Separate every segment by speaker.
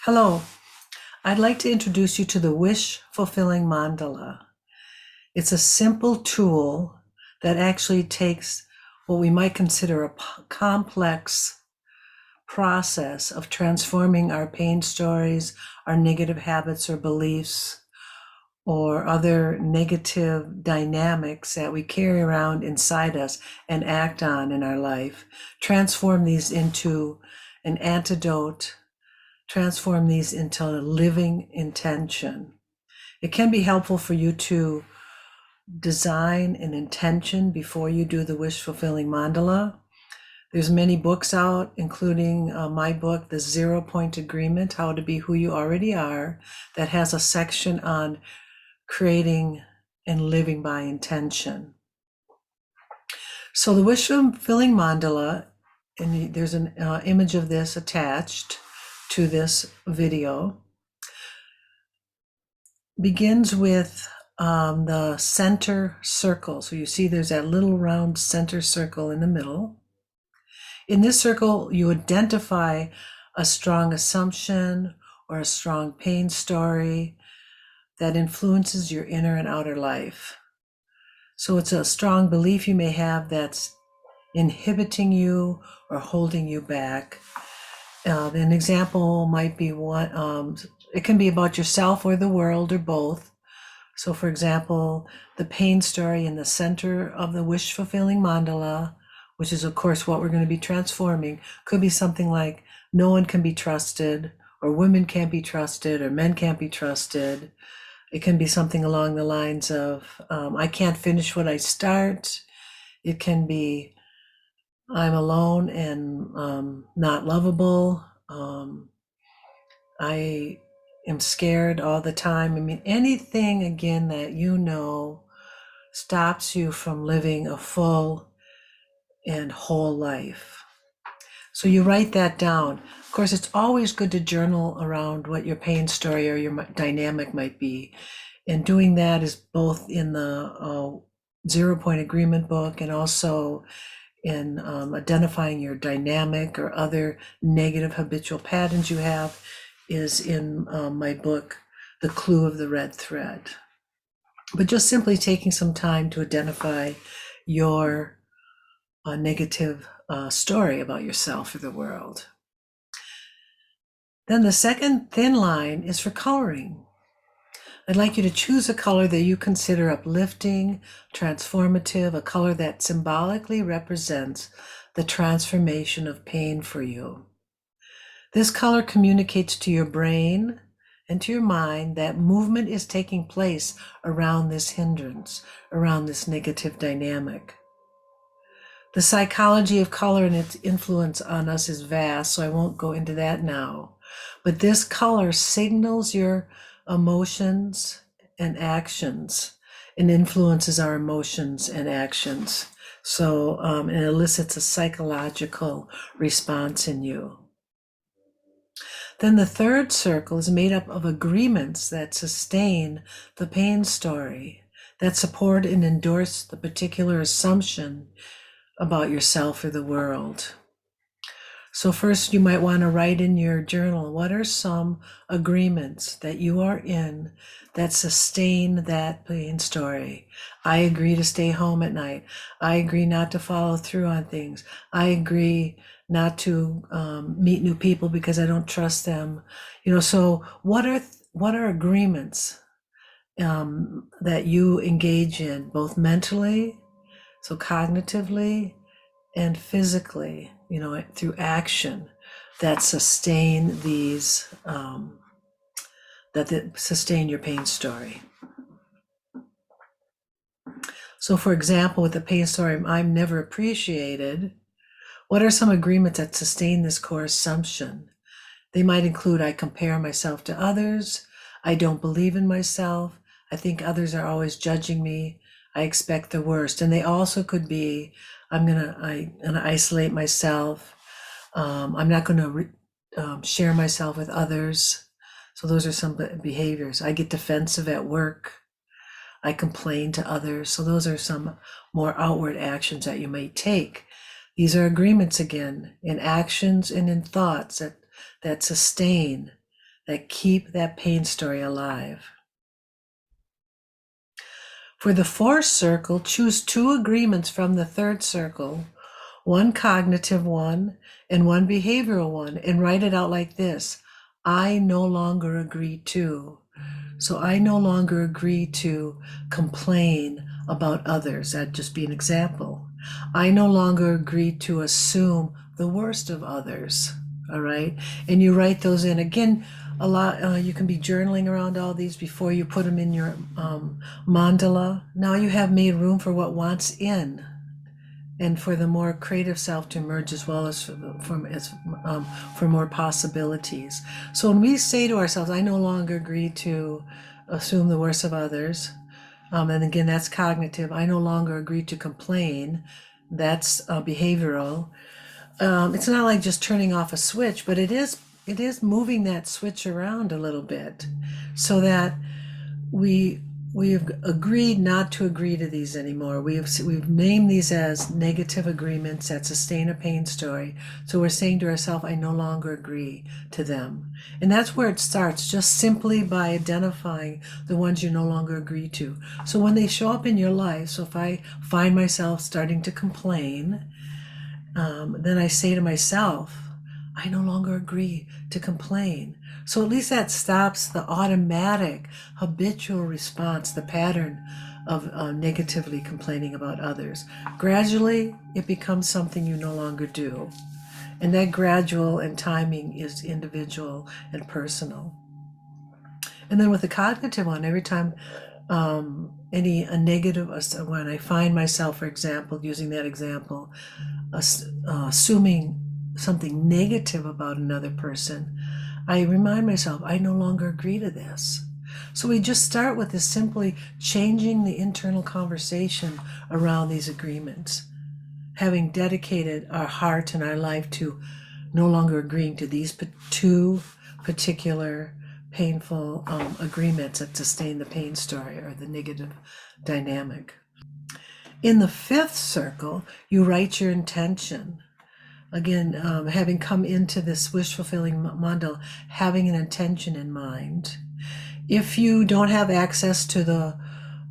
Speaker 1: Hello, I'd like to introduce you to the Wish Fulfilling Mandala. It's a simple tool that actually takes what we might consider a complex process of transforming our pain stories, our negative habits or beliefs, or other negative dynamics that we carry around inside us and act on in our life, transform these into an antidote, transform these into a living intention. It can be helpful for you to design an intention before you do the wish fulfilling mandala. There's many books out, including my book, The 0 Point Agreement, How to Be Who You Already Are, that has a section on creating and living by intention. So the wish fulfilling mandala, and there's an image of this attached to this video, begins with the center circle. So you see there's that little round center circle in the middle. In this circle, you identify a strong assumption or a strong pain story that influences your inner and outer life. So it's a strong belief you may have that's inhibiting you or holding you back. An example might be it can be about yourself or the world or both. So for example, the pain story in the center of the wish fulfilling mandala, which is of course what we're going to be transforming, could be something like no one can be trusted, or women can't be trusted, or men can't be trusted. It can be something along the lines of I can't finish what I start. It can be I'm alone and not lovable. I am scared all the time. I mean, anything again that stops you from living a full and whole life. So you write that down. Of course, it's always good to journal around what your pain story or your dynamic might be. And doing that is both in the 0 Point Agreement book and also in identifying your dynamic or other negative habitual patterns you have is in my book, The Clue of the Red Thread. But just simply taking some time to identify your negative story about yourself or the world. Then the second thin line is for coloring. I'd like you to choose a color that you consider uplifting, transformative, a color that symbolically represents the transformation of pain for you. This color communicates to your brain and to your mind that movement is taking place around this hindrance, around this negative dynamic. The psychology of color and its influence on us is vast, so I won't go into that now. But this color signals your emotions and actions and influences our emotions and actions. So it elicits a psychological response in you. Then the third circle is made up of agreements that sustain the pain story, that support and endorse the particular assumption about yourself or the world. So first you might want to write in your journal, what are some agreements that you are in that sustain that pain story? I agree to stay home at night. I agree not to follow through on things. I agree not to meet new people because I don't trust them. So what are agreements that you engage in both mentally, so cognitively, and physically, through action that sustain these, that sustain your pain story. So for example, with the pain story, I'm never appreciated. What are some agreements that sustain this core assumption? They might include, I compare myself to others. I don't believe in myself. I think others are always judging me. I expect the worst. And they also could be, I'm gonna isolate myself. I'm not gonna share myself with others. So those are some behaviors. I get defensive at work. I complain to others. So those are some more outward actions that you may take. These are agreements again, in actions and in thoughts that sustain that keep that pain story alive. For the fourth circle, choose 2 agreements from the third circle, one cognitive one and one behavioral one, and write it out like this. I no longer agree to. So I no longer agree to complain about others. That'd just be an example. I no longer agree to assume the worst of others. All right. And you write those in. Again, a lot, you can be journaling around all these before you put them in your mandala. Now you have made room for what wants in, and for the more creative self to emerge, as well as for more possibilities. So when we say to ourselves, I no longer agree to assume the worst of others, and again, that's cognitive. I no longer agree to complain. That's behavioral. It's not like just turning off a switch, but it is moving that switch around a little bit, so that we've agreed not to agree to these anymore. We've named these as negative agreements that sustain a pain story. So we're saying to ourselves, I no longer agree to them. And that's where it starts, just simply by identifying the ones you no longer agree to. So when they show up in your life, so if I find myself starting to complain, then I say to myself, I no longer agree to complain. So at least that stops the automatic, habitual response, the pattern of negatively complaining about others. Gradually, it becomes something you no longer do. And that gradual and timing is individual and personal. And then with the cognitive one, every time a negative, when I find myself, for example, using that example, assuming something negative about another person, I remind myself, I no longer agree to this. So we just start with this, simply changing the internal conversation around these agreements, having dedicated our heart and our life to no longer agreeing to these 2 particular painful agreements that sustain the pain story or the negative dynamic. In the 5th circle, you write your intention. Again, having come into this wish fulfilling mandala, having an intention in mind. If you don't have access to the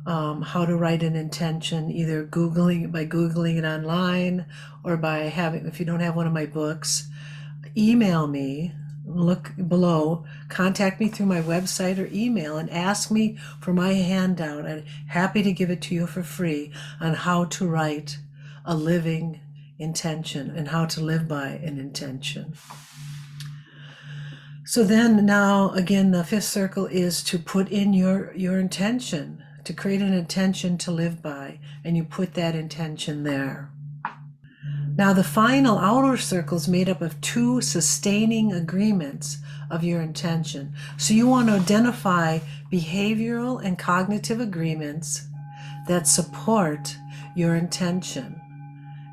Speaker 1: how to write an intention, either Googling it online, or if you don't have one of my books, email me, look below, contact me through my website or email and ask me for my handout. I'm happy to give it to you for free on how to write a living intention and how to live by an intention. So then now, again, the 5th circle is to put in your intention, to create an intention to live by, and you put that intention there. Now the final outer circle is made up of 2 sustaining agreements of your intention. So you want to identify behavioral and cognitive agreements that support your intention.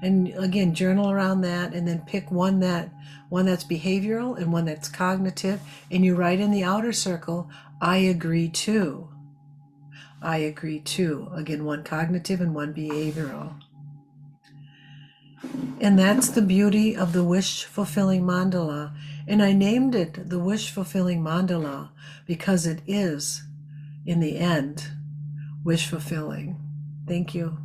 Speaker 1: And again, journal around that, and then pick one that's behavioral and one that's cognitive, and you write in the outer circle, I agree to. I agree to. Again, one cognitive and one behavioral. And that's the beauty of the Wish Fulfilling Mandala. And I named it the Wish Fulfilling Mandala because it is, in the end, wish fulfilling. Thank you.